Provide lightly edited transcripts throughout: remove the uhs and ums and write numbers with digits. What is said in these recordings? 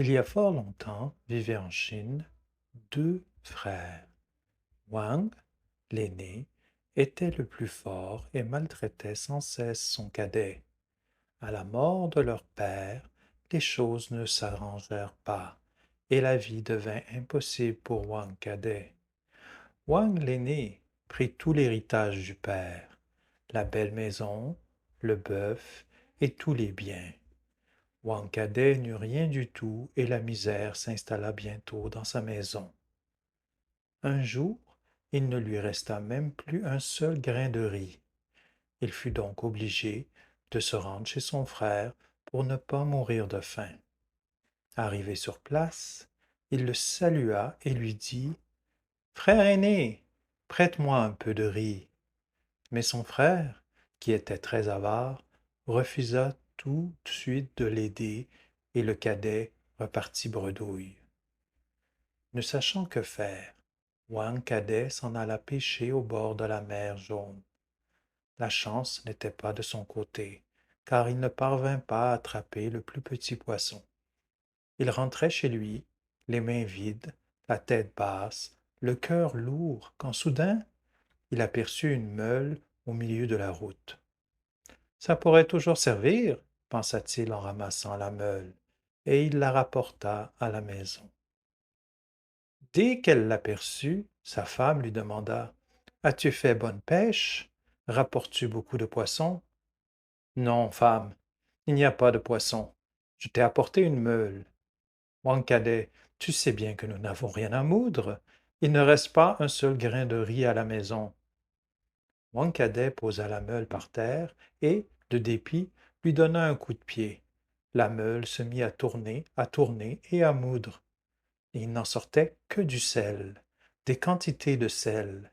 Il y a fort longtemps vivaient en Chine deux frères. Wang, l'aîné, était le plus fort et maltraitait sans cesse son cadet. À la mort de leur père, les choses ne s'arrangèrent pas et la vie devint impossible pour Wang cadet. Wang l'aîné prit tout l'héritage du père, la belle maison, le bœuf et tous les biens. Wang cadet n'eut rien du tout et la misère s'installa bientôt dans sa maison. Un jour, il ne lui resta même plus un seul grain de riz. Il fut donc obligé de se rendre chez son frère pour ne pas mourir de faim. Arrivé sur place, il le salua et lui dit: Frère aîné, prête-moi un peu de riz. Mais son frère, qui était très avare, refusa tout de suite de l'aider et le cadet repartit bredouille. Ne sachant que faire, Wang cadet s'en alla pêcher au bord de la mer Jaune. La chance n'était pas de son côté, car il ne parvint pas à attraper le plus petit poisson. Il rentrait chez lui, les mains vides, la tête basse, le cœur lourd, quand soudain il aperçut une meule au milieu de la route. Ça pourrait toujours servir, pensa-t-il en ramassant la meule, et il la rapporta à la maison. Dès qu'elle l'aperçut, sa femme lui demanda: As-tu fait bonne pêche? Rapportes-tu beaucoup de poissons? Non, femme, il n'y a pas de poisson. Je t'ai apporté une meule. Wancadet, tu sais bien que nous n'avons rien à moudre. Il ne reste pas un seul grain de riz à la maison. Wancadet posa la meule par terre et, de dépit, lui donna un coup de pied. La meule se mit à tourner et à moudre. Et il n'en sortait que du sel, des quantités de sel.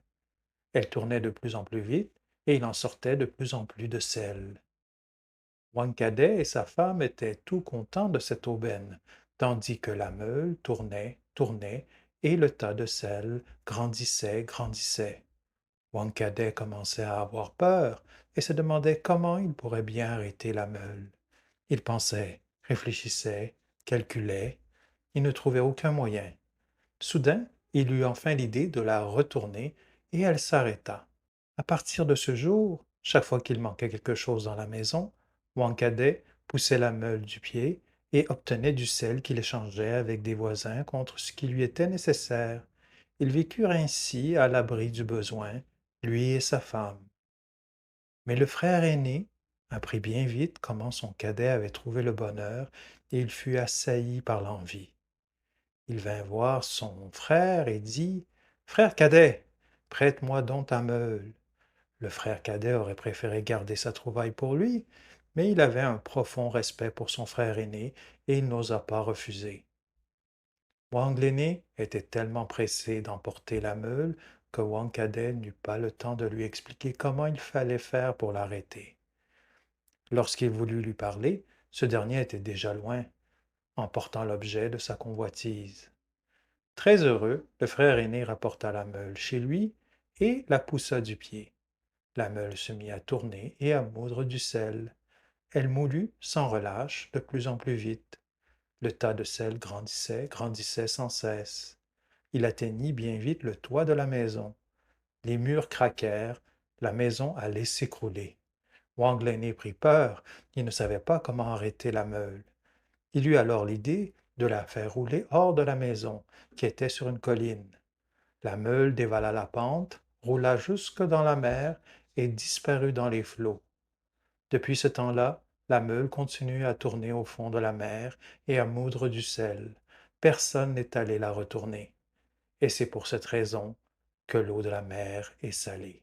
Elle tournait de plus en plus vite et il en sortait de plus en plus de sel. Wancadet et sa femme étaient tout contents de cette aubaine, tandis que la meule tournait, tournait, et le tas de sel grandissait, grandissait. Wancadet commençait à avoir peur et se demandait comment il pourrait bien arrêter la meule. Il pensait, réfléchissait, calculait. Il ne trouvait aucun moyen. Soudain, il eut enfin l'idée de la retourner et elle s'arrêta. À partir de ce jour, chaque fois qu'il manquait quelque chose dans la maison, Wancadet poussait la meule du pied et obtenait du sel qu'il échangeait avec des voisins contre ce qui lui était nécessaire. Ils vécurent ainsi à l'abri du besoin, lui et sa femme. Mais le frère aîné apprit bien vite comment son cadet avait trouvé le bonheur et il fut assailli par l'envie. Il vint voir son frère et dit: Frère cadet, prête-moi donc ta meule. Le frère cadet aurait préféré garder sa trouvaille pour lui, mais il avait un profond respect pour son frère aîné et il n'osa pas refuser. Wang l'aîné était tellement pressé d'emporter la meule que Wang cadet n'eut pas le temps de lui expliquer comment il fallait faire pour l'arrêter. Lorsqu'il voulut lui parler, ce dernier était déjà loin, emportant l'objet de sa convoitise. Très heureux, le frère aîné rapporta la meule chez lui et la poussa du pied. La meule se mit à tourner et à moudre du sel. Elle moulut sans relâche, de plus en plus vite. Le tas de sel grandissait, grandissait sans cesse. Il atteignit bien vite le toit de la maison. Les murs craquèrent, la maison allait s'écrouler. Wang l'aîné prit peur, il ne savait pas comment arrêter la meule. Il eut alors l'idée de la faire rouler hors de la maison, qui était sur une colline. La meule dévala la pente, roula jusque dans la mer et disparut dans les flots. Depuis ce temps-là, la meule continue à tourner au fond de la mer et à moudre du sel. Personne n'est allé la retourner. Et c'est pour cette raison que l'eau de la mer est salée.